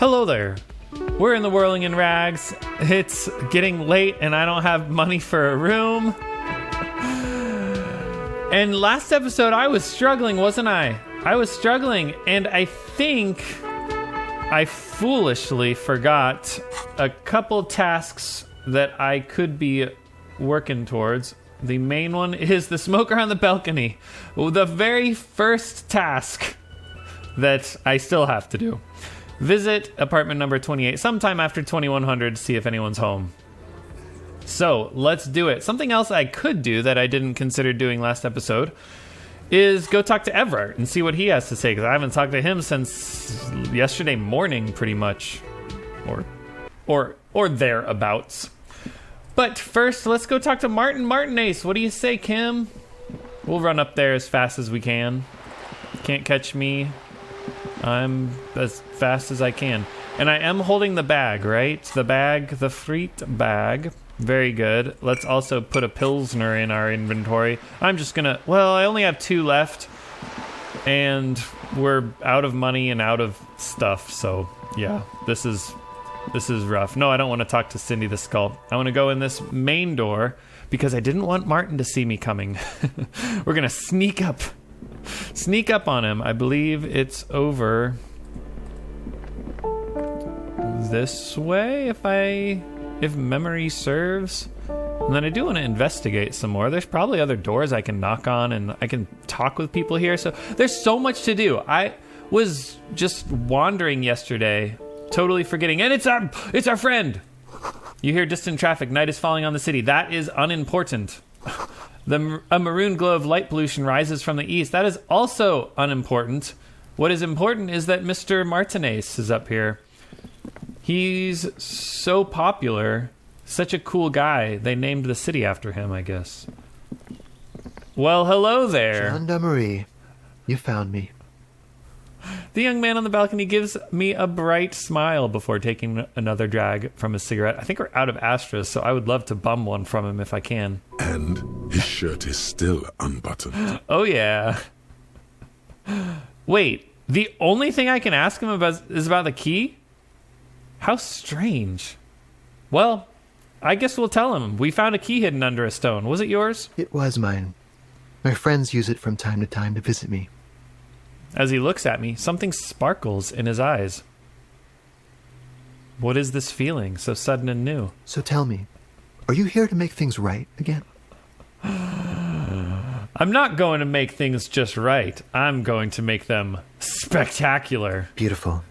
Hello there. We're in the Whirling in Rags. It's getting late and I don't have money for a room. And last episode I was struggling, wasn't I? I was struggling, and I think I foolishly forgot a couple tasks that I could be working towards. The main one is the smoker on the balcony. The very first task that I still have to do. Visit apartment number 28 sometime after 2100 to see if anyone's home. So let's do it. Something else I could do that I didn't consider doing last episode is go talk to Everett and see what he has to say, because I haven't talked to him since yesterday morning, pretty much, or thereabouts. But first, let's go talk to Martinaise. What do you say, Kim? We'll run up there as fast as we can. Can't catch me. I'm as fast as I can. And I am holding the bag, right? The bag, the Freet bag. Very good. Let's also put a Pilsner in our inventory. I'm just gonna... Well, I only have 2 left. And we're out of money and out of stuff. So, yeah. This is rough. No, I don't want to talk to Cindy the Skull. I want to go in this main door because I didn't want Martin to see me coming. We're gonna sneak up on him. I believe it's over this way, if memory serves. And then I do want to investigate some more. There's probably other doors I can knock on, and I can talk with people here. So there's so much to do. I was just wandering yesterday, totally forgetting. And it's our friend. You hear distant traffic. Night is falling on the city. That is unimportant. A maroon glow of light pollution rises from the east. That is also unimportant. What is important is that Mr. Martinaise is up here. He's so popular, such a cool guy. They named the city after him, I guess. Well, hello there. Gendarmerie, you found me. The young man on the balcony gives me a bright smile before taking another drag from his cigarette. I think we're out of Astras, so I would love to bum one from him if I can. And his shirt is still unbuttoned. Oh, yeah. Wait, the only thing I can ask him about is about the key? How strange. Well, I guess we'll tell him. We found a key hidden under a stone. Was it yours? It was mine. My friends use it from time to time to visit me. As he looks at me, something sparkles in his eyes. What is this feeling, so sudden and new? So tell me, are you here to make things right again? I'm not going to make things just right. I'm going to make them spectacular. Beautiful.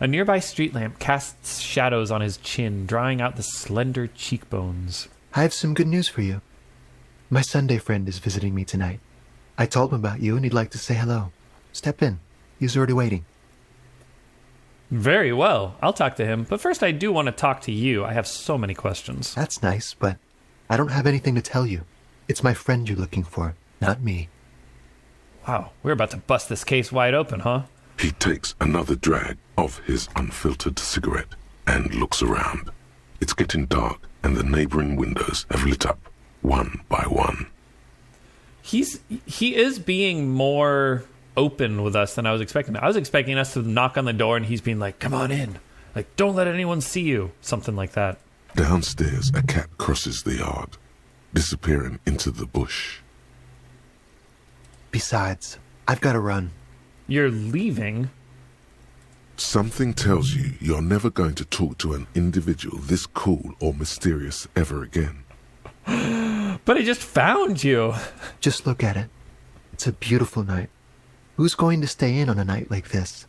A nearby street lamp casts shadows on his chin, drawing out the slender cheekbones. I have some good news for you. My Sunday friend is visiting me tonight. I told him about you and he'd like to say hello. Step in. He's already waiting. Very well. I'll talk to him. But first I do want to talk to you. I have so many questions. That's nice, but I don't have anything to tell you. It's my friend you're looking for, not me. Wow, we're about to bust this case wide open, huh? He takes another drag of his unfiltered cigarette and looks around. It's getting dark and the neighboring windows have lit up one by one. He is being more open with us than I was expecting. I was expecting us to knock on the door and he's being like, come on in. Like, don't let anyone see you. Something like that. Downstairs, a cat crosses the yard, disappearing into the bush. Besides, I've got to run. You're leaving? Something tells you you're never going to talk to an individual this cool or mysterious ever again. But I just found you. Just look at it. It's a beautiful night. Who's going to stay in on a night like this?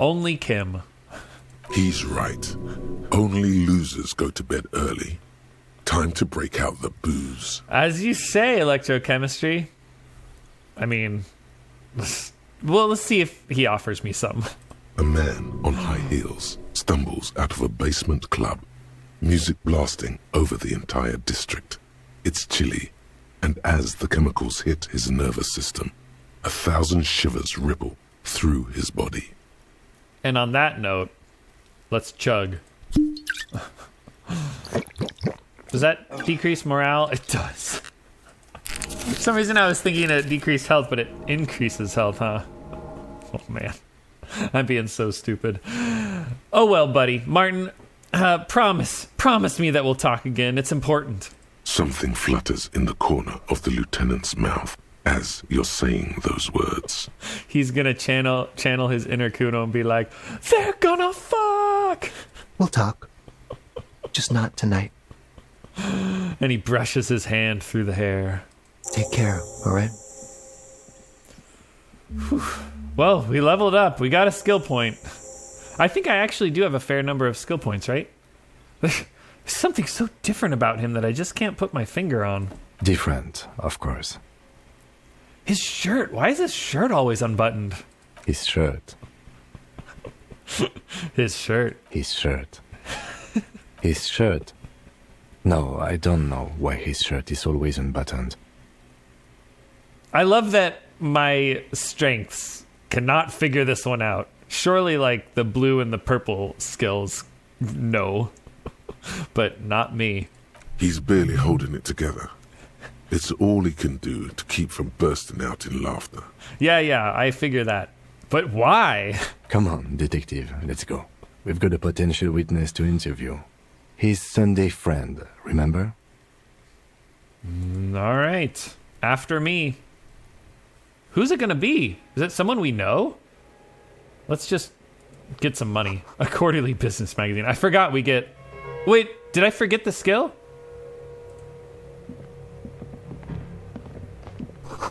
Only Kim. He's right. Only losers go to bed early. Time to break out the booze. As you say, electrochemistry. I mean, well, let's see if he offers me some. A man on high heels stumbles out of a basement club, music blasting over the entire district. It's chilly, and as the chemicals hit his nervous system, 1,000 shivers ripple through his body. And on that note, let's chug. Does that decrease morale? It does. For some reason I was thinking it decreased health, but it increases health, huh? Oh, man. I'm being so stupid. Oh well, buddy. Martin, promise me that we'll talk again. It's important. Something flutters in the corner of the lieutenant's mouth as you're saying those words. He's gonna channel his inner Kuno and be like, they're gonna fuck! We'll talk. Just not tonight. And he brushes his hand through the hair. Take care, all right? Well, we leveled up. We got a skill point. I think I actually do have a fair number of skill points, right? There's something so different about him that I just can't put my finger on. Different, of course. His shirt. Why is his shirt always unbuttoned? His shirt. His shirt. His shirt. His shirt. No, I don't know why his shirt is always unbuttoned. I love that my strengths cannot figure this one out. Surely, like, the blue and the purple skills, no. But not me. He's barely holding it together. It's all he can do to keep from bursting out in laughter. Yeah, I figure that. But why? Come on, detective, let's go. We've got a potential witness to interview. His Sunday friend, remember? All right. After me. Who's it gonna be? Is it someone we know? Let's just get some money. A quarterly business magazine. I forgot we get... Wait, did I forget the skill?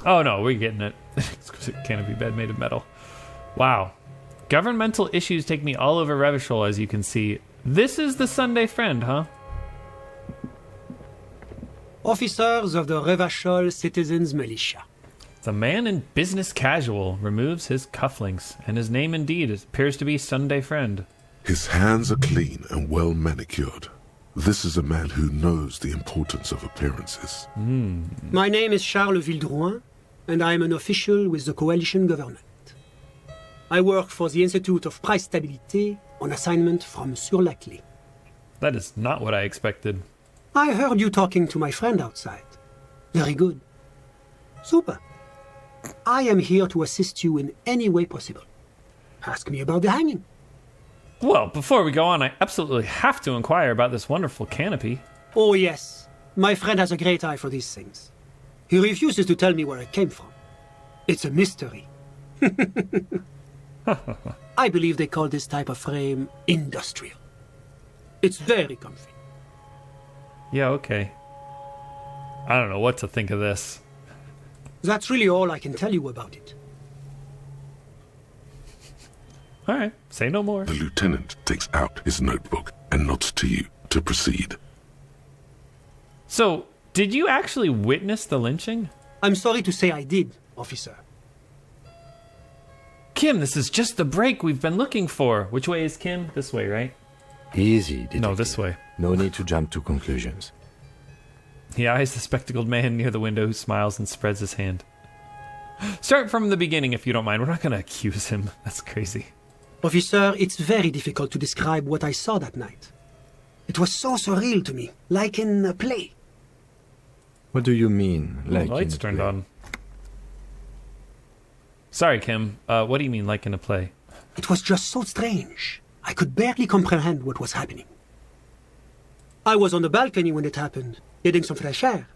Oh no, we're getting it. Exquisite canopy bed made of metal. Wow. Governmental issues take me all over Revachol, as you can see. This is the Sunday friend, huh? Officers of the Revachol Citizens Militia. The man in business casual removes his cufflinks, and his name indeed appears to be Sunday friend. His hands are clean and well manicured. This is a man who knows the importance of appearances. My name is Charles Vildrouin, and I am an official with the coalition government. I work for the Institute of Price Stabilité on assignment from Sur-la-Clé. That is not what I expected. I heard you talking to my friend outside. Very good. Super. I am here to assist you in any way possible. Ask me about the hanging. Well, before we go on, I absolutely have to inquire about this wonderful canopy. Oh yes, my friend has a great eye for these things. He refuses to tell me where it came from. It's a mystery. I believe they call this type of frame industrial. It's very comfy. Yeah, okay. I don't know what to think of this. That's really all I can tell you about it. All right, say no more. The lieutenant takes out his notebook and nods to you to proceed. So, did you actually witness the lynching? I'm sorry to say I did, officer. Kim, this is just the break we've been looking for. Which way is Kim? This way, right? Easy, detective. No, this way. No need to jump to conclusions. He eyes the spectacled man near the window who smiles and spreads his hand. Start from the beginning if you don't mind. We're not going to accuse him. That's crazy. Officer, it's very difficult to describe what I saw that night. It was so surreal to me, like in a play. What do you mean, like The lights in a turned play? on. Sorry, Kim. What do you mean, like in a play? It was just so strange. I could barely comprehend what was happening. I was on the balcony when it happened, getting some fresh air.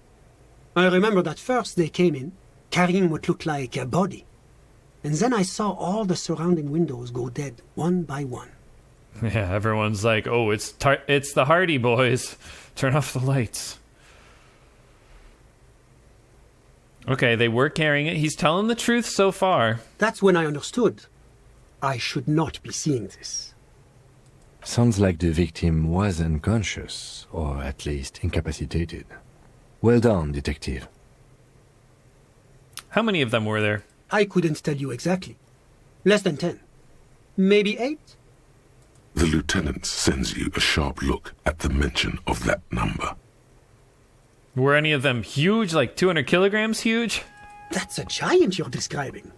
I remember that first they came in, carrying what looked like a body. And then I saw all the surrounding windows go dead, one by one. Yeah, everyone's like, oh, it's the Hardy Boys. Turn off the lights. Okay, they were carrying it. He's telling the truth so far. That's when I understood. I should not be seeing this. Sounds like the victim was unconscious, or at least incapacitated. Well done, detective. How many of them were there? I couldn't tell you exactly. Less than 10. Maybe 8? The lieutenant sends you a sharp look at the mention of that number. Were any of them huge, like 200 kilograms huge? That's a giant you're describing.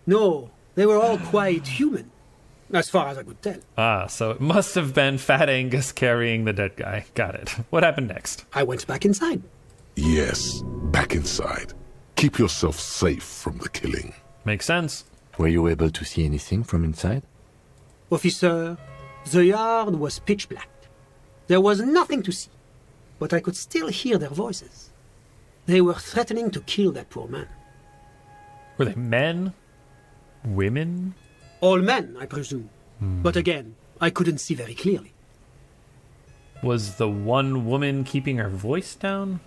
No, they were all quite human, as far as I could tell. Ah, so it must have been Fat Angus carrying the dead guy. Got it. What happened next? I went back inside. Yes, back inside. Keep yourself safe from the killing. Makes sense. Were you able to see anything from inside? Officer, the yard was pitch black. There was nothing to see, but I could still hear their voices. They were threatening to kill that poor man. Were they men? Women? All men, I presume. But again, I couldn't see very clearly. Was the one woman keeping her voice down?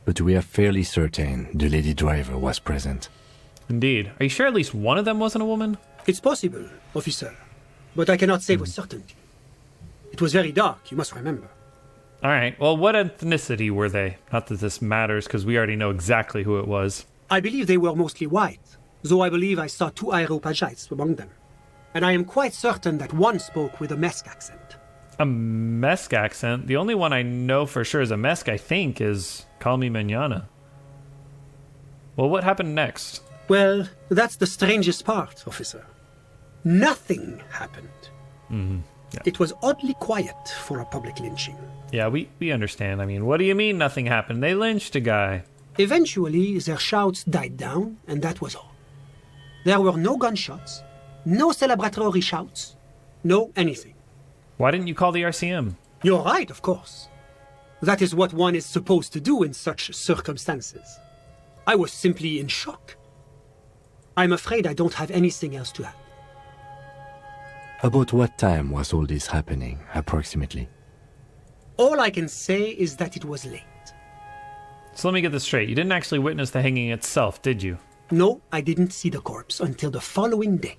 But we are fairly certain the lady driver was present. Indeed. Are you sure at least one of them wasn't a woman? It's possible, officer, but I cannot say with certainty. It was very dark, you must remember. All right. Well, what ethnicity were they? Not that this matters, because we already know exactly who it was. I believe they were mostly white, though I believe I saw 2 Areopagites among them. And I am quite certain that one spoke with a Mesk accent. A Mesk accent? The only one I know for sure is a Mesk, I think, is Call Me Mañana. Well, what happened next? Well, that's the strangest part, officer. Nothing happened. Yeah. It was oddly quiet for a public lynching. Yeah, we understand. I mean, what do you mean nothing happened? They lynched a guy. Eventually, their shouts died down, and that was all. There were no gunshots, no celebratory shouts, no anything. Why didn't you call the RCM? You're right, of course. That is what one is supposed to do in such circumstances. I was simply in shock. I'm afraid I don't have anything else to add. About what time was all this happening, approximately? All I can say is that it was late. So let me get this straight. You didn't actually witness the hanging itself, did you? No, I didn't see the corpse until the following day.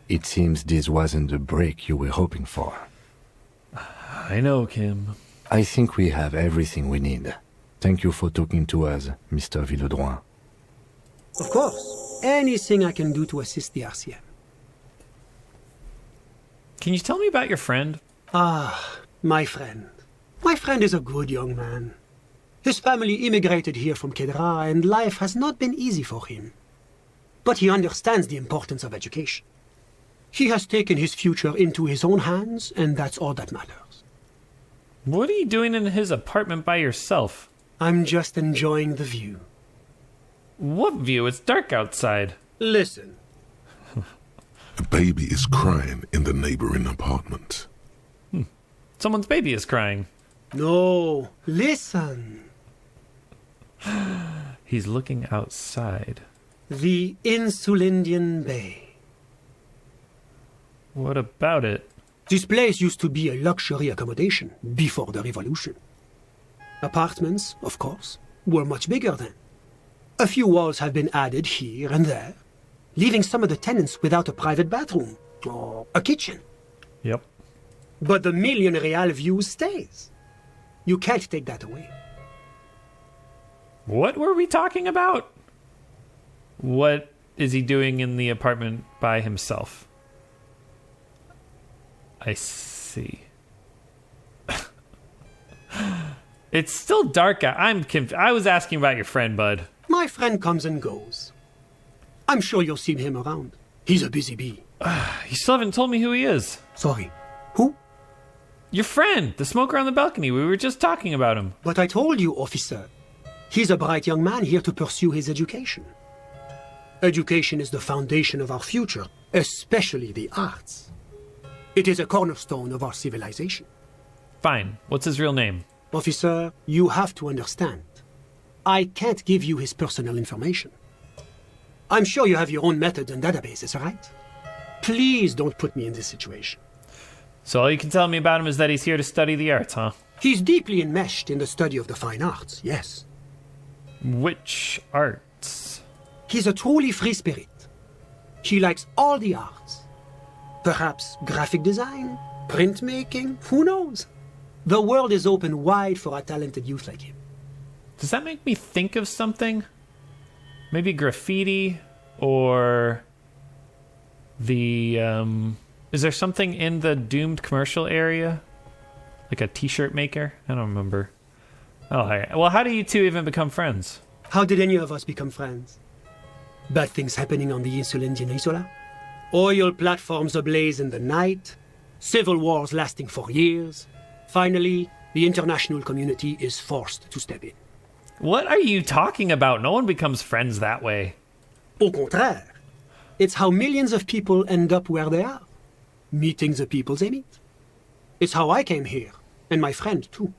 It seems this wasn't the break you were hoping for. I know, Kim. I think we have everything we need. Thank you for talking to us, Mr. Villedroit. Of course, anything I can do to assist the RCM. Can you tell me about your friend? Ah, my friend. My friend is a good young man. His family immigrated here from Kedra, and life has not been easy for him. But he understands the importance of education. He has taken his future into his own hands, and that's all that matters. What are you doing in his apartment by yourself? I'm just enjoying the view. What view? It's dark outside. Listen. A baby is crying in the neighboring apartment. Someone's baby is crying. No, listen. He's looking outside. The Insulindian Bay. What about it? This place used to be a luxury accommodation before the revolution. Apartments, of course, were much bigger then. A few walls have been added here and there, leaving some of the tenants without a private bathroom or a kitchen. Yep. But the million real view stays. You can't take that away. What were we talking about? What is he doing in the apartment by himself? I see. It's still dark out. I was asking about your friend, bud. My friend comes and goes. I'm sure you'll see him around. He's a busy bee. You still haven't told me who he is. Sorry. Who? Your friend, the smoker on the balcony. We were just talking about him. But I told you, officer. He's a bright young man here to pursue his education. Education is the foundation of our future, especially the arts. It is a cornerstone of our civilization. Fine. What's his real name? Officer, you have to understand. I can't give you his personal information. I'm sure you have your own methods and databases, right? Please don't put me in this situation. So all you can tell me about him is that he's here to study the arts, huh? He's deeply enmeshed in the study of the fine arts, yes. Which arts? He's a truly free spirit. He likes all the arts. Perhaps graphic design, printmaking, who knows? The world is open wide for a talented youth like him. Does that make me think of something? Maybe graffiti or the is there something in the Doomed commercial area? Like a t-shirt maker? I don't remember. Oh, all right. Well, how do you two even become friends? How did any of us become friends? Bad things happening on the Insulindian Isola? Oil platforms ablaze in the night? Civil wars lasting for years? Finally, the international community is forced to step in. What are you talking about? No one becomes friends that way. Au contraire, it's how millions of people end up where they are, meeting the people they meet. It's how I came here, and my friend too.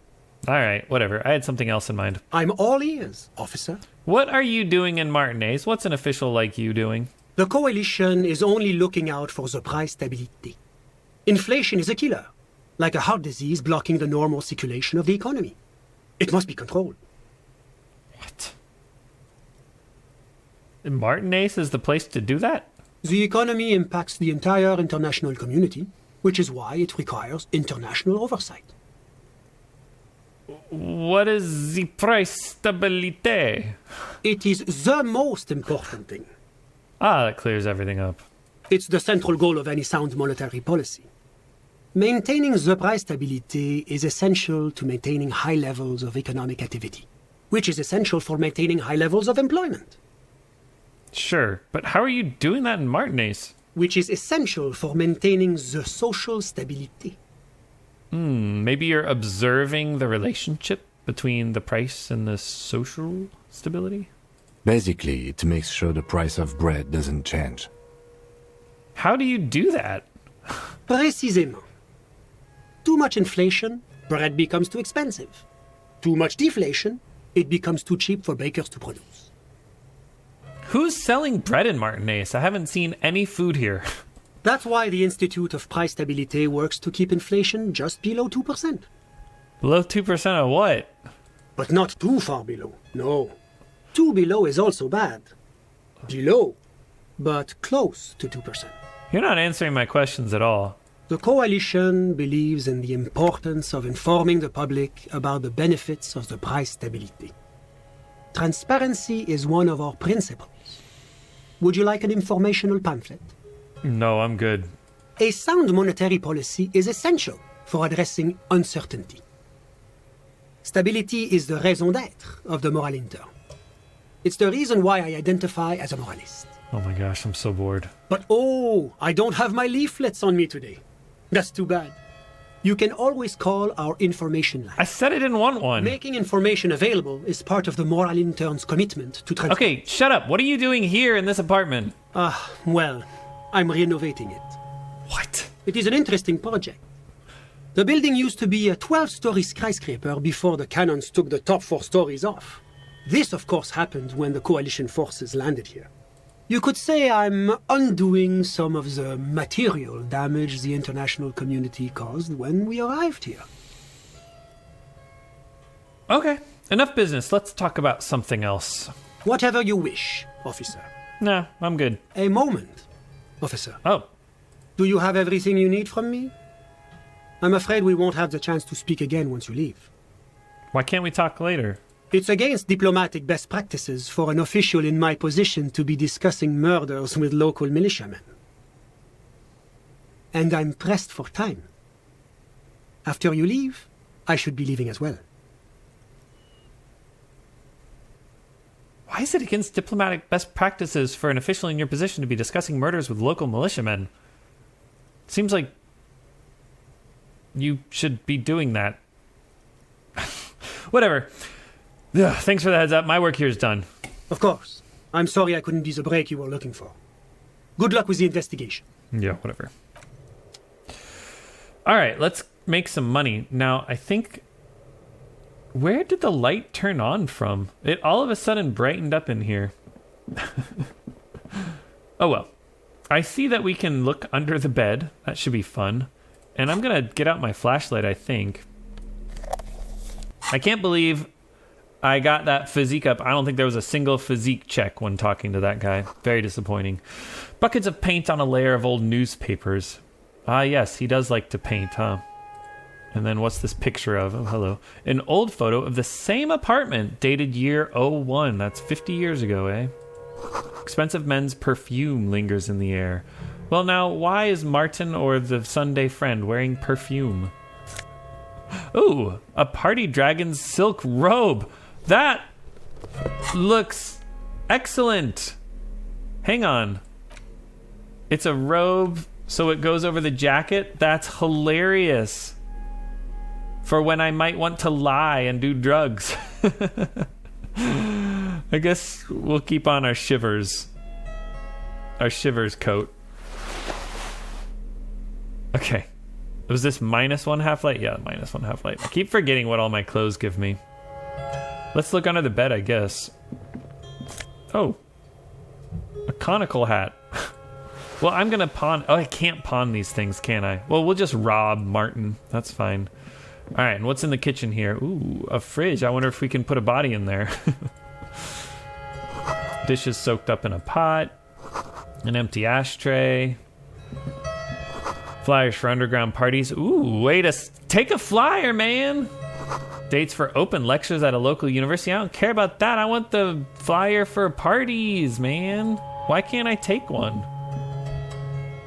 All right, whatever. I had something else in mind. I'm all ears, officer. What are you doing in Martinaise? What's an official like you doing? The coalition is only looking out for the price stability. Inflation is a killer, like a heart disease blocking the normal circulation of the economy. It must be controlled. What? Martinaise is the place to do that? The economy impacts the entire international community, which is why it requires international oversight. What is the price stabilité? It is the most important thing. Ah, that clears everything up. It's the central goal of any sound monetary policy. Maintaining the price stability is essential to maintaining high levels of economic activity, which is essential for maintaining high levels of employment, Sure, but how are you doing that in Martinaise? which is essential for maintaining the social stability. Maybe you're observing the relationship between the price and the social stability? Basically, it makes sure the price of bread doesn't change. How do you do that? Précisément. Too much inflation, bread becomes too expensive. Too much deflation, it becomes too cheap for bakers to produce. Who's selling bread in Martinaise? I haven't seen any food here. That's why the Institute of Price Stability works to keep inflation just below 2%. Below 2% of what? But not too far below, no. Too below is also bad. Below, but close to 2%. You're not answering my questions at all. The coalition believes in the importance of informing the public about the benefits of the price stability. Transparency is one of our principles. Would you like an informational pamphlet? No, I'm good. A sound monetary policy is essential for addressing uncertainty. Stability is the raison d'être of the moral intern. It's the reason why I identify as a moralist. Oh my gosh, I'm so bored. But oh, I don't have my leaflets on me today. That's too bad. You can always call our information line. I said I didn't want one. Making information available is part of the moral intern's commitment to transparency. Okay, shut up. What are you doing here in this apartment? Well, I'm renovating it. What? It is an interesting project. The building used to be a 12-story skyscraper before the cannons took the top 4 stories off. This, of course, happened when the coalition forces landed here. You could say I'm undoing some of the material damage the international community caused when we arrived here. Okay, enough business. Let's talk about something else. Whatever you wish, officer. Nah, I'm good. A moment, officer. Oh, Do you have everything you need from me? I'm afraid we won't have the chance to speak again once you leave. why can't we talk later? It's against diplomatic best practices for an official in my position to be discussing murders with local militiamen. And I'm pressed for time. After you leave, I should be leaving as well. Why is it against diplomatic best practices for an official in your position to be discussing murders with local militiamen? Seems like you should be doing that. Whatever. Ugh, thanks for the heads up. My work here is done. Of course. I'm sorry I couldn't be the break you were looking for. Good luck with the investigation. Yeah, whatever. All right, let's make some money. Now, I think... Where did the light turn on from? It all of a sudden brightened up in here. Oh well. I see that we can look under the bed. That should be fun. And I'm going to get out my flashlight, I think. I can't believe I got that physique up. I don't think there was a single physique check when talking to that guy. Very disappointing. Buckets of paint on a layer of old newspapers. Ah, yes, he does like to paint, huh? And then what's this picture of? Oh, hello. An old photo of the same apartment, dated year '01. That's 50 years ago, eh? Expensive men's perfume lingers in the air. Well, now, why is Martin or the Sunday friend wearing perfume? Ooh, a party dragon's silk robe. That looks excellent. Hang on. It's a robe, so it goes over the jacket? That's hilarious. For when I might want to lie and do drugs. I guess we'll keep on our shivers. our Shivers coat. Okay. Was this -1 half-light? Yeah, -1 half-light. I keep forgetting what all my clothes give me. Let's look under the bed, I guess. Oh. A conical hat. Well, I'm gonna pawn... Oh, I can't pawn these things, can I? Well, we'll just rob Martin. That's fine. Alright, and what's in the kitchen here? Ooh, a fridge. I wonder if we can put a body in there. Dishes soaked up in a pot. An empty ashtray. Flyers for underground parties. Ooh, take a flyer, man. Dates for open lectures at a local university. I don't care about that. I want the flyer for parties, man. Why can't I take one?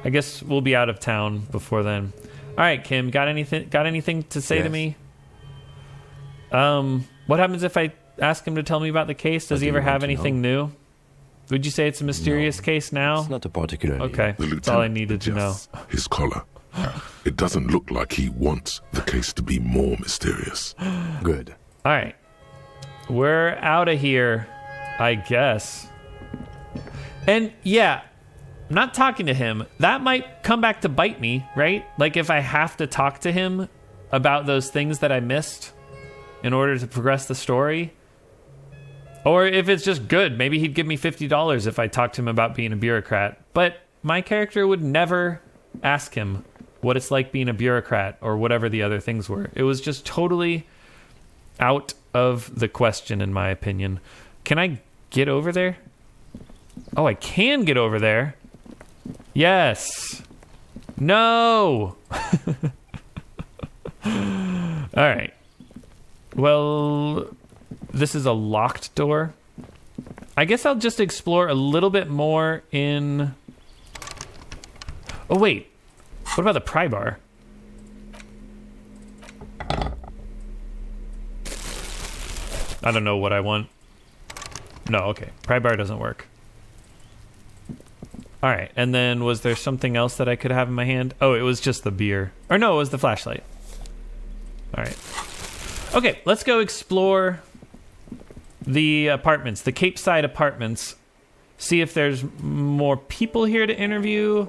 I guess we'll be out of town before then. All right, Kim, got anything to say to me? What happens if I ask him to tell me about the case? Does he ever have anything new? Would you say it's a mysterious case now? It's not a particular. Okay, that's all I needed to know. His collar. It doesn't look like he wants the case to be more mysterious. Good. All right. We're out of here, I guess. And yeah, I'm not talking to him. That might come back to bite me, right? Like if I have to talk to him about those things that I missed in order to progress the story. Or if it's just good, maybe he'd give me $50 if I talked to him about being a bureaucrat. But my character would never ask him what it's like being a bureaucrat or whatever the other things were. It was just totally out of the question, in my opinion. Can I get over there? Oh, I can get over there. Yes. No. All right. Well, this is a locked door. I guess I'll just explore a little bit more in... Oh, wait. What about the pry bar? I don't know what I want. No, okay. Pry bar doesn't work. All right. And then was there something else that I could have in my hand? Oh, it was just the beer. Or no, it was the flashlight. All right. Okay, let's go explore the apartments, the Cape Side apartments. See if there's more people here to interview.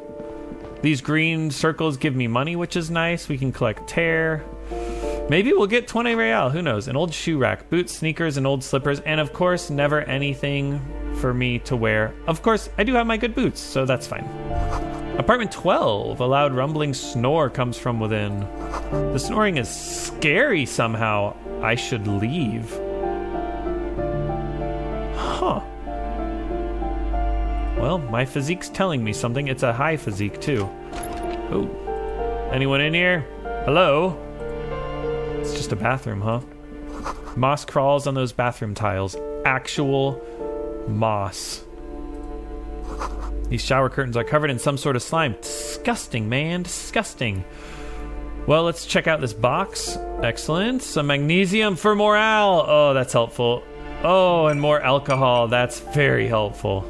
These green circles give me money, which is nice. We can collect tear. Maybe we'll get 20 real. Who knows? An old shoe rack, boots, sneakers, and old slippers. And of course, never anything for me to wear. Of course, I do have my good boots, so that's fine. Apartment 12. A loud rumbling snore comes from within. The snoring is scary somehow. I should leave. Huh. Well, my physique's telling me something. It's a high physique, too. Oh. Anyone in here? Hello? It's just a bathroom, huh? Moss crawls on those bathroom tiles. Actual moss. These shower curtains are covered in some sort of slime. Disgusting, man. Disgusting. Well, let's check out this box. Excellent. Some magnesium for morale. Oh, that's helpful. Oh, and more alcohol. That's very helpful.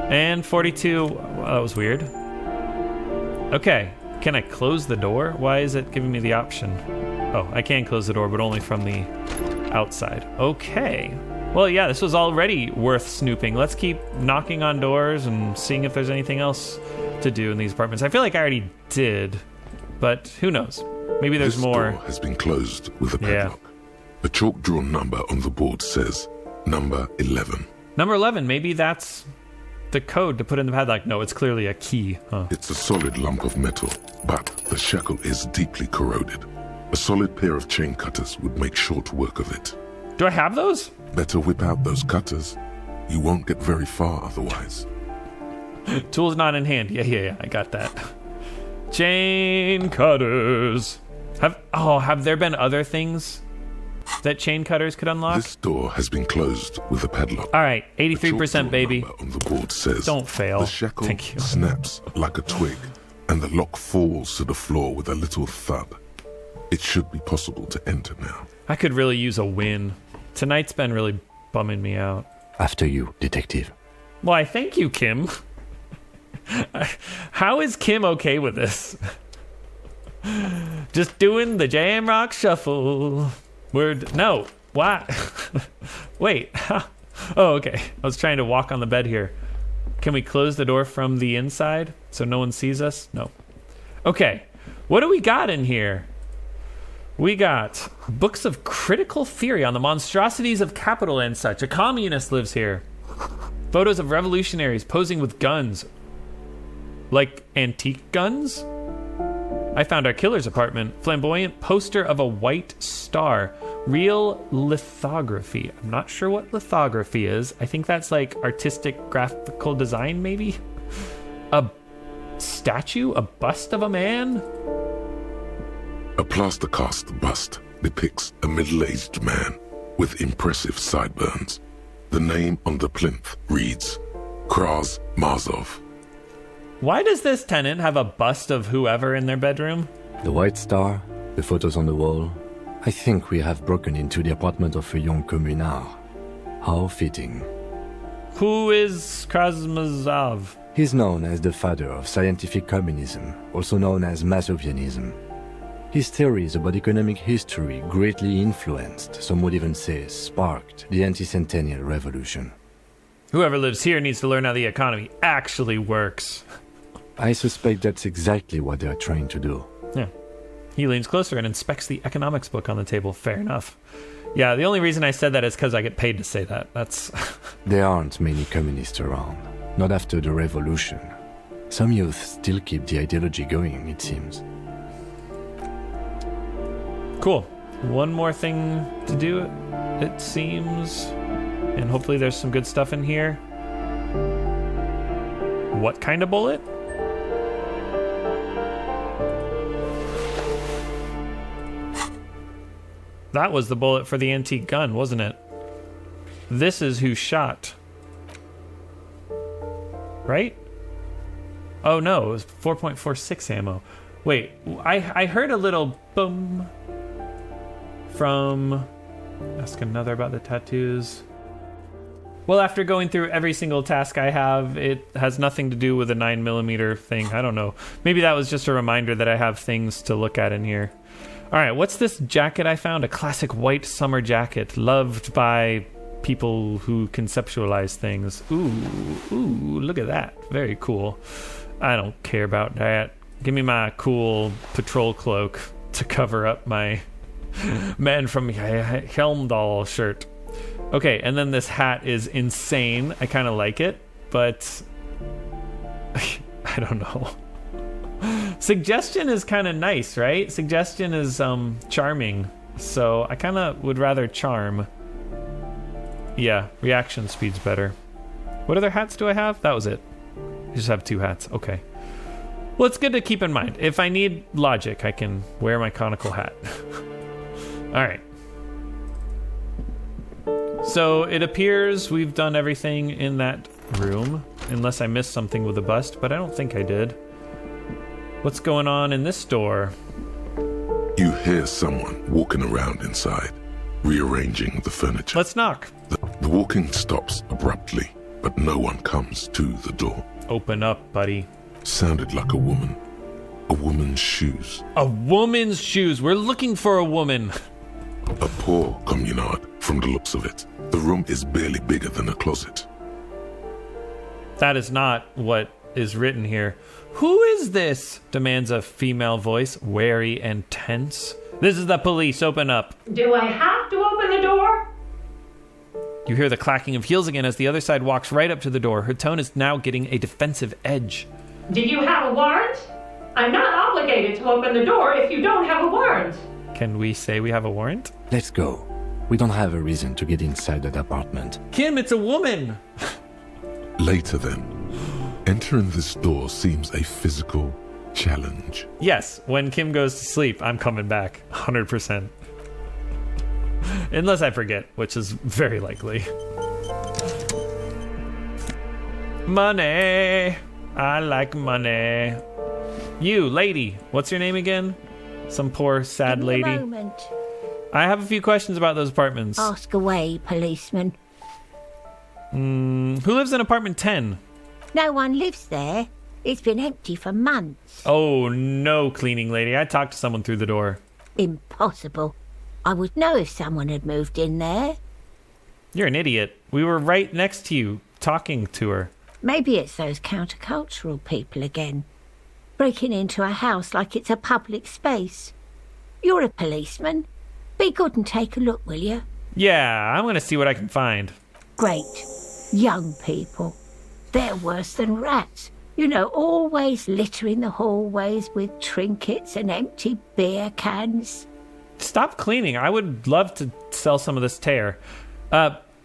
And 42. Wow, that was weird. Okay. Can I close the door? Why is it giving me the option? Oh, I can close the door, but only from the outside. Okay. Well, yeah, this was already worth snooping. Let's keep knocking on doors and seeing if there's anything else to do in these apartments. I feel like I already did, but who knows? Maybe there's more. This door has been closed with a padlock. A chalk-drawn number on the board says number 11. Number 11, maybe that's the code to put in the padlock. No, it's clearly a key, huh? It's a solid lump of metal, but the shackle is deeply corroded. A solid pair of chain cutters would make short work of it. Do I have those? Better whip out those cutters. You won't get very far otherwise. Tools not in hand. Yeah, I got that. Chain cutters. Have there been other things that chain cutters could unlock? This door has been closed with a padlock. All right, 83%, baby. Number on the board says, don't fail. The shackle Thank you. snaps like a twig, and the lock falls to the floor with a little thud. It should be possible to enter now. I could really use a win. Tonight's been really bumming me out. After you, detective. Why, thank you, Kim. How is Kim okay with this? Just doing the jam rock shuffle. No. Why? Wait. Oh, okay. I was trying to walk on the bed here. Can we close the door from the inside so no one sees us? No. Okay. What do we got in here? We got books of critical theory on the monstrosities of capital and such. A communist lives here. Photos of revolutionaries posing with guns. Like antique guns? I found our killer's apartment. Flamboyant poster of a white star. Real lithography. I'm not sure what lithography is. I think that's like artistic graphical design, maybe? A statue? A bust of a man? A plaster cast bust depicts a middle-aged man with impressive sideburns. The name on the plinth reads Kraz Marzov. Why does this tenant have a bust of whoever in their bedroom? The white star, the photos on the wall. I think we have broken into the apartment of a young communard. How fitting. Who is Krasmazov? He's known as the father of scientific communism, also known as Masovianism. His theories about economic history greatly influenced, some would even say sparked, the anti-centennial revolution. Whoever lives here needs to learn how the economy actually works. I suspect that's exactly what they're trying to do. Yeah. He leans closer and inspects the economics book on the table. Fair enough. Yeah, the only reason I said that is because I get paid to say that. That's... There aren't many communists around. Not after the revolution. Some youth still keep the ideology going, it seems. Cool. One more thing to do, it seems. And hopefully there's some good stuff in here. What kind of bullet? That was the bullet for the antique gun, wasn't it? This is who shot. Right? Oh no, it was 4.46 ammo. Wait, I heard a little boom from... Ask another about the tattoos. Well, after going through every single task I have, it has nothing to do with a 9mm thing. I don't know. Maybe that was just a reminder that I have things to look at in here. All right, what's this jacket I found? A classic white summer jacket, loved by people who conceptualize things. Ooh, look at that. Very cool. I don't care about that. Give me my cool patrol cloak to cover up my Man from Helmdahl shirt. Okay, and then this hat is insane. I kind of like it, but I don't know. Suggestion is kind of nice, right? Suggestion is charming. So I kind of would rather charm. Yeah, reaction speed's better. What other hats do I have? That was it. I just have 2 hats. Okay. Well, it's good to keep in mind. If I need logic, I can wear my conical hat. All right. So it appears we've done everything in that room, unless I missed something with the bust, but I don't think I did. What's going on in this door? You hear someone walking around inside, rearranging the furniture. Let's knock. The walking stops abruptly, but no one comes to the door. Open up, buddy. Sounded like a woman. A woman's shoes. A woman's shoes. We're looking for a woman. A poor communard, from the looks of it. The room is barely bigger than a closet. That is not what is written here. Who is this? Demands a female voice, wary and tense. This is the police. Open up. Do I have to open the door? You hear the clacking of heels again as the other side walks right up to the door. Her tone is now getting a defensive edge. Do you have a warrant? I'm not obligated to open the door if you don't have a warrant. Can we say we have a warrant? Let's go. We don't have a reason to get inside that apartment. Kim, it's a woman! Later then, entering this door seems a physical challenge. Yes, when Kim goes to sleep, I'm coming back. 100%. Unless I forget, which is very likely. Money! I like money. You, lady, what's your name again? Some poor, sad lady. Give me a moment. I have a few questions about those apartments. Ask away, policeman. Who lives in apartment 10? No one lives there. It's been empty for months. Oh, no, cleaning lady. I talked to someone through the door. Impossible. I would know if someone had moved in there. You're an idiot. We were right next to you, talking to her. Maybe it's those countercultural people again, breaking into a house like it's a public space. You're a policeman. Be good and take a look, will you? Yeah, I'm gonna see what I can find. Great. Young people. They're worse than rats. You know, always littering the hallways with trinkets and empty beer cans. Stop cleaning. I would love to sell some of this tear.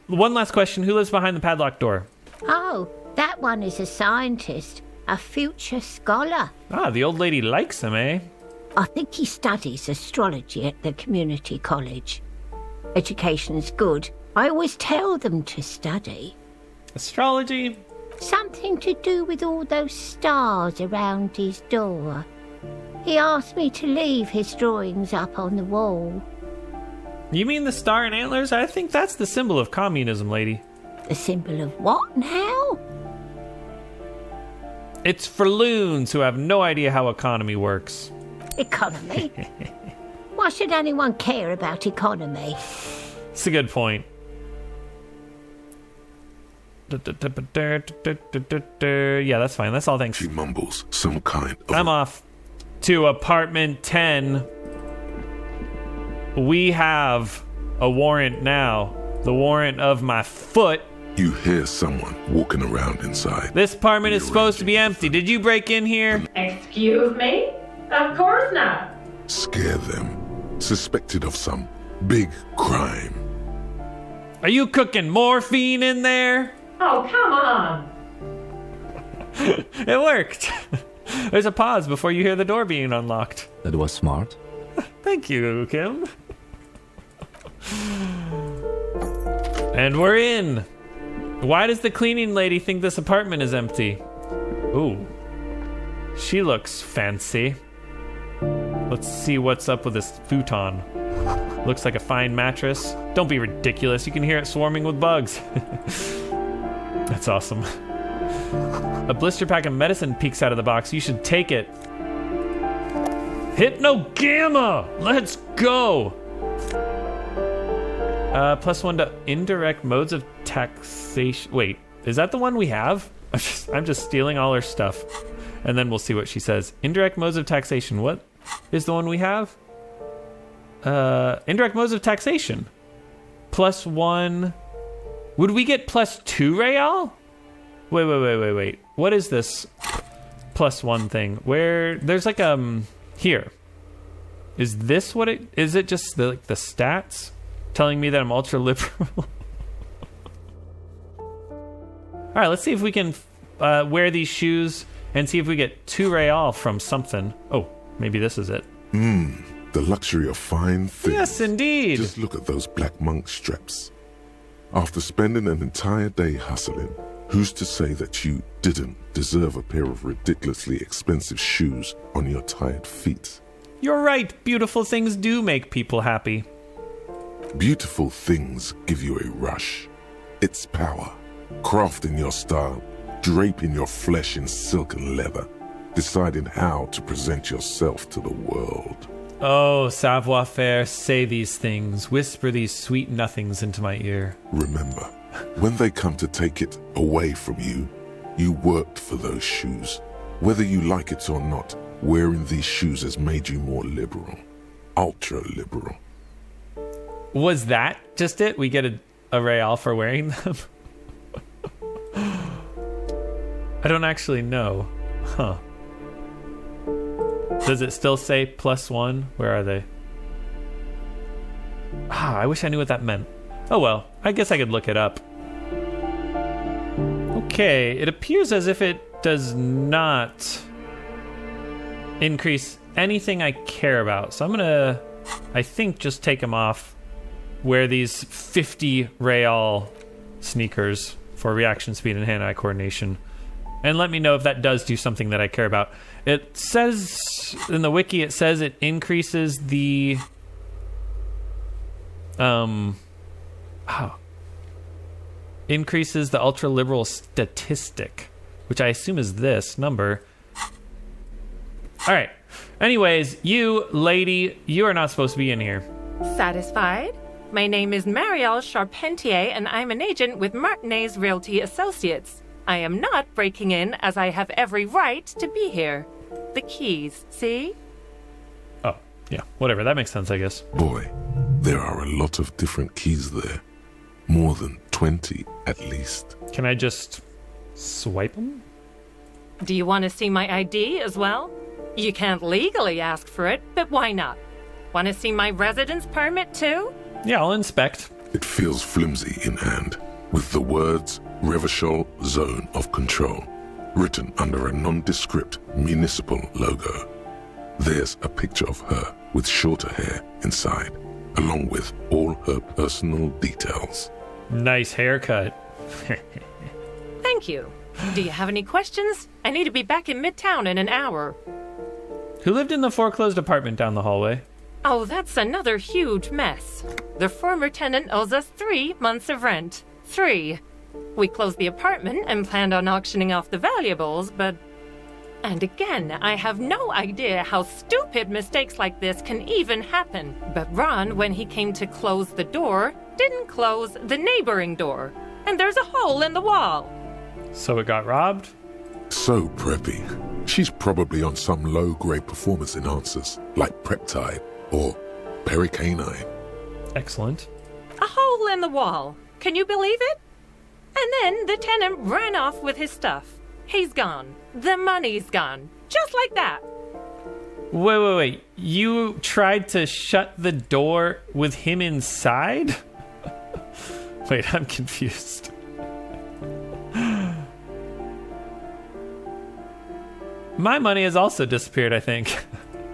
One last question. Who lives behind the padlocked door? Oh, that one is a scientist, a future scholar. Ah, the old lady likes him, eh? I think he studies astrology at the community college. Education's good. I always tell them to study. Astrology? Something to do with all those stars around his door. He asked me to leave his drawings up on the wall. You mean the star and antlers? I think that's the symbol of communism, lady. The symbol of what now? It's for loons who have no idea how economy works. Economy? Why should anyone care about economy? It's a good point. Yeah, that's fine. That's all, thanks. She mumbles some kind of... I'm off to apartment 10. We have a warrant now. The warrant of my foot. You hear someone walking around inside. This apartment is supposed to be empty. Did you break in here? Excuse me? Of course not. Scare them. Suspected of some big crime. Are you cooking morphine in there? Oh, come on. It worked. There's a pause before you hear the door being unlocked. That was smart. Thank you, Kim. And we're in. Why does the cleaning lady think this apartment is empty? Ooh. She looks fancy. Let's see what's up with this futon. Looks like a fine mattress. Don't be ridiculous. You can hear it swarming with bugs. That's awesome. A blister pack of medicine peeks out of the box. You should take it. Hypno-gamma! Let's go! +1 to indirect modes of taxation. Wait, is that the one we have? I'm just stealing all her stuff. And then we'll see what she says. Indirect modes of taxation. What is the one we have? Indirect modes of taxation. +1. Would we get +2 real? Wait. What is this +1 thing? Where there's like here. Is this what it is? It just the stats telling me that I'm ultra liberal? All right, let's see if we can wear these shoes and see if we get 2 real from something. Oh, maybe this is it. The luxury of fine things. Yes, indeed. Just look at those black monk straps. After spending an entire day hustling, who's to say that you didn't deserve a pair of ridiculously expensive shoes on your tired feet? You're right. Beautiful things do make people happy. Beautiful things give you a rush. It's power. Crafting your style, draping your flesh in silk and leather, deciding how to present yourself to the world. Oh, savoir-faire, say these things, whisper these sweet nothings into my ear. Remember, when they come to take it away from you, you worked for those shoes. Whether you like it or not, wearing these shoes has made you more liberal. Ultra-liberal. Was that just it? We get a real for wearing them? I don't actually know. Huh. Does it still say +1? Where are they? I wish I knew what that meant. Oh well, I guess I could look it up. Okay, it appears as if it does not increase anything I care about. So I'm gonna, I think, just take them off. Wear these 50 real sneakers for reaction speed and hand-eye coordination. And let me know if that does do something that I care about. It says in the wiki, it says it increases the increases the ultra liberal statistic, which I assume is this number. All right. Anyways, you lady, you are not supposed to be in here. Satisfied? My name is Marielle Charpentier, and I'm an agent with Martinaise Realty Associates. I am not breaking in as I have every right to be here. The keys, see? Oh, yeah. Whatever. That makes sense, I guess. Boy, there are a lot of different keys there. More than 20 at least. Can I just swipe them? Do you want to see my ID as well? You can't legally ask for it, but why not? Want to see my residence permit too? Yeah, I'll inspect. It feels flimsy in hand, with the words Revachol Zone of Control written under a nondescript municipal logo. There's a picture of her with shorter hair inside, along with all her personal details. Nice haircut. Thank you. Do you have any questions? I need to be back in Midtown in an hour. Who lived in the foreclosed apartment down the hallway? Oh, that's another huge mess. The former tenant owes us 3 months of rent. 3. We closed the apartment and planned on auctioning off the valuables, but... And again, I have no idea how stupid mistakes like this can even happen. But Ron, when he came to close the door, didn't close the neighboring door. And there's a hole in the wall. So it got robbed? So preppy. She's probably on some low-grade performance enhancers, like Preptide or Pericanine. Excellent. A hole in the wall. Can you believe it? And then the tenant ran off with his stuff. He's gone. The money's gone. Just like that. Wait. You tried to shut the door with him inside? Wait, I'm confused. My money has also disappeared, I think.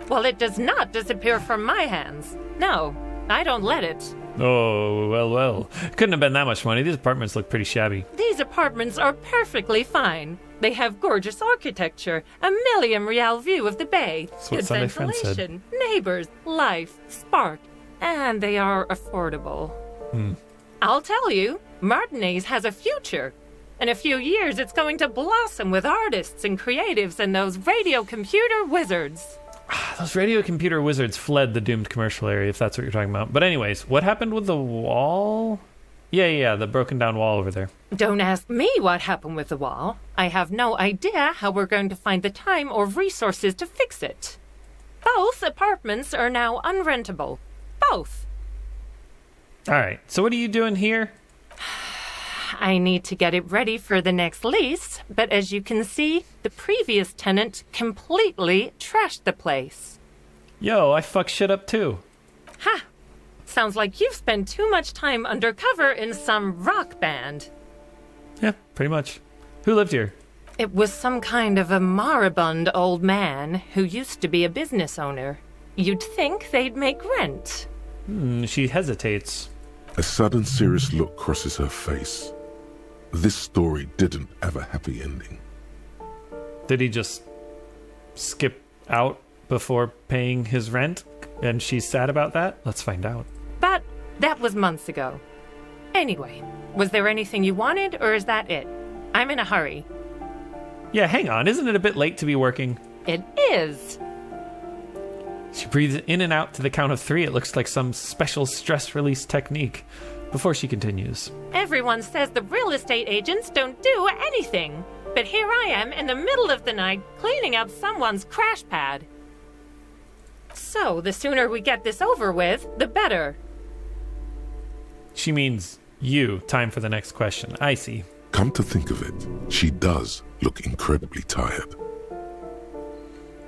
Well, it does not disappear from my hands. No, I don't let it. Oh, well. Couldn't have been that much money. These apartments look pretty shabby. These apartments are perfectly fine. They have gorgeous architecture, a million real view of the bay, That's what good Sunday Friend said. ventilation, neighbors, life, spark, and they are affordable. I'll tell you, Martinaise has a future. In a few years, it's going to blossom with artists and creatives and those radio computer wizards. Those radio computer wizards fled the doomed commercial area, if that's what you're talking about. But anyways, what happened with the wall? Yeah, the broken down wall over there. Don't ask me what happened with the wall. I have no idea how we're going to find the time or resources to fix it. Both apartments are now unrentable. Both. All right, so what are you doing here? I need to get it ready for the next lease, but as you can see, the previous tenant completely trashed the place. Yo, I fuck shit up too. Ha! Sounds like you've spent too much time undercover in some rock band. Yeah, pretty much. Who lived here? It was some kind of a moribund old man who used to be a business owner. You'd think they'd make rent. She hesitates. A sudden serious look crosses her face. This story didn't have a happy ending. Did he just skip out before paying his rent? And she's sad about that? Let's find out. But that was months ago. Anyway, was there anything you wanted, or is that it? I'm in a hurry. Yeah, hang on. Isn't it a bit late to be working? It is. She breathes in and out to the count of 3. It looks like some special stress release technique. Before she continues. Everyone says the real estate agents don't do anything. But here I am in the middle of the night cleaning out someone's crash pad. So the sooner we get this over with, the better. She means you. Time for the next question. I see. Come to think of it, she does look incredibly tired.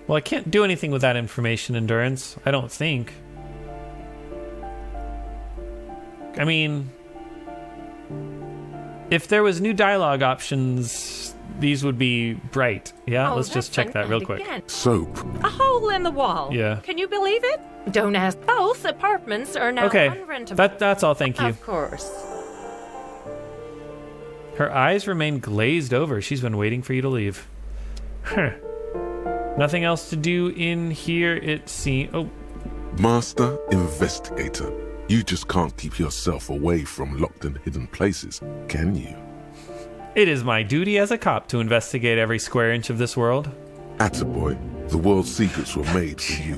Well, I can't do anything with that information, Endurance. I don't think. I mean, if there was new dialogue options, these would be bright. Yeah, let's just check that real quick. Again. Soap. A hole in the wall. Yeah. Can you believe it? Don't ask. Both apartments are now Okay, unrentable. that's all, thank you. Of course. Her eyes remain glazed over. She's been waiting for you to leave. Huh. Nothing else to do in here, it seems. Oh. Master Investigator. You just can't keep yourself away from locked and hidden places, can you? It is my duty as a cop to investigate every square inch of this world. Attaboy, the world's secrets were made for you.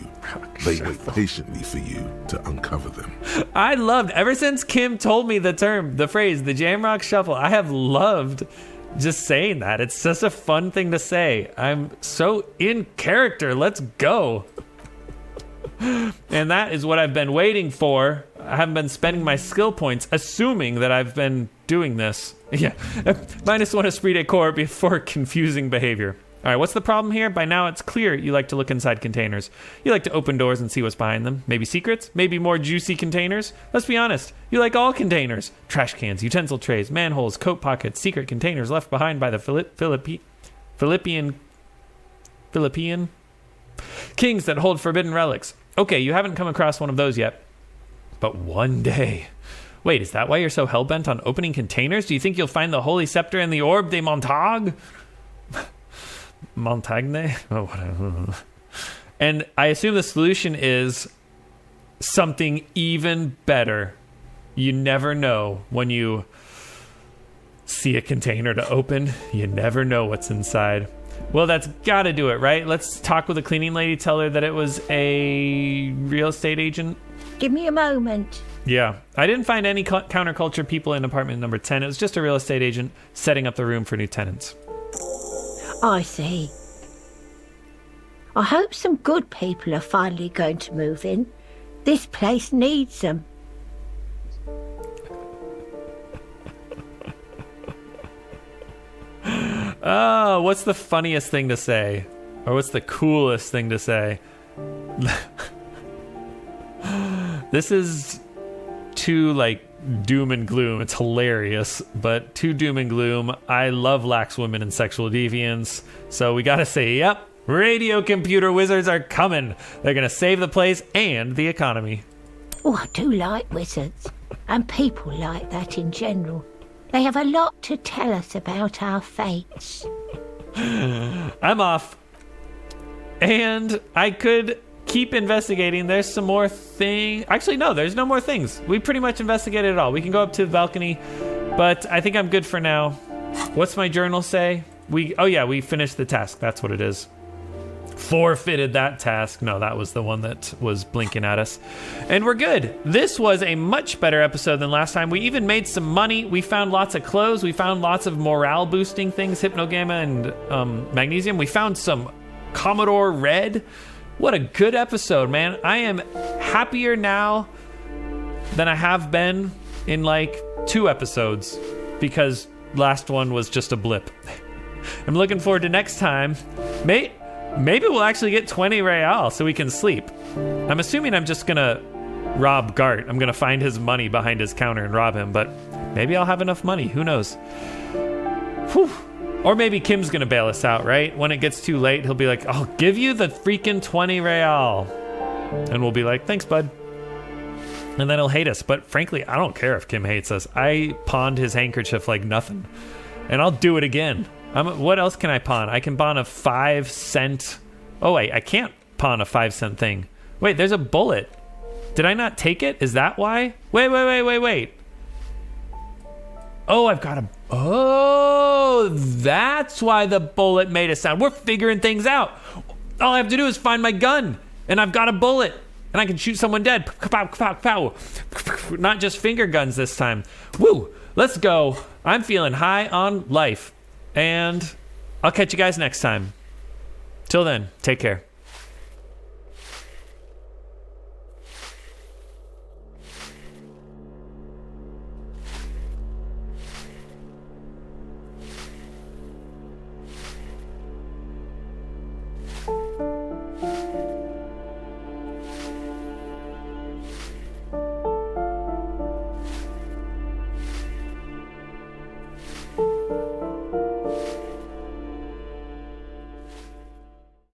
They wait patiently for you to uncover them. I loved, ever since Kim told me the phrase, the Jamrock Shuffle, I have loved just saying that. It's just a fun thing to say. I'm so in character. Let's go. And that is what I've been waiting for. I haven't been spending my skill points, assuming that I've been doing this. Yeah, -1 esprit de corps before confusing behavior. All right, what's the problem here? By now it's clear you like to look inside containers. You like to open doors and see what's behind them. Maybe secrets? Maybe more juicy containers? Let's be honest. You like all containers. Trash cans, utensil trays, manholes, coat pockets, secret containers left behind by the Philippian kings that hold forbidden relics. Okay, you haven't come across one of those yet. But one day... Wait, is that why you're so hell-bent on opening containers? Do you think you'll find the Holy Scepter and the Orb de Montague? Montagne? Oh, whatever. And I assume the solution is something even better. You never know when you see a container to open. You never know what's inside. Well, that's got to do it, right? Let's talk with the cleaning lady, tell her that it was a real estate agent. Give me a moment. Yeah, I didn't find any counterculture people in apartment number 10. It was just a real estate agent setting up the room for new tenants. I see. I hope some good people are finally going to move in. This place needs them. Oh, what's the funniest thing to say? Or what's the coolest thing to say? This is too, like, doom and gloom. It's hilarious, but too doom and gloom. I love lax women and sexual deviance, so we gotta say, yep, radio computer wizards are coming. They're gonna save the place and the economy. Oh, I do like wizards, and people like that in general. They have a lot to tell us about our fates. I'm off. And I could keep investigating. There's some more things. Actually, no, there's no more things. We pretty much investigated it all. We can go up to the balcony, but I think I'm good for now. What's my journal say? We finished the task. That's what it is. Forfeited that task. No, that was the one that was blinking at us. And we're good. This was a much better episode than last time. We even made some money. We found lots of clothes. We found lots of morale boosting things, hypnogamma and magnesium. We found some Commodore Red. What a good episode, man. I am happier now than I have been in like 2 episodes because last one was just a blip. I'm looking forward to next time. Maybe we'll actually get 20 real so we can sleep. I'm assuming I'm just gonna rob Gart. I'm gonna find his money behind his counter and rob him, but maybe I'll have enough money. Who knows? Whew. Or maybe Kim's gonna bail us out, right? When it gets too late, he'll be like, I'll give you the freaking 20 real. And we'll be like, thanks, bud. And then he'll hate us. But frankly, I don't care if Kim hates us. I pawned his handkerchief like nothing. And I'll do it again. What else can I pawn? I can pawn a 5-cent... Oh, wait, I can't pawn a 5-cent thing. Wait, there's a bullet. Did I not take it? Is that why? Wait. Oh, I've got a... Oh, that's why the bullet made a sound. We're figuring things out. All I have to do is find my gun, and I've got a bullet, and I can shoot someone dead. Pow, pow, pow. Not just finger guns this time. Woo, let's go. I'm feeling high on life. And I'll catch you guys next time. Till then, take care.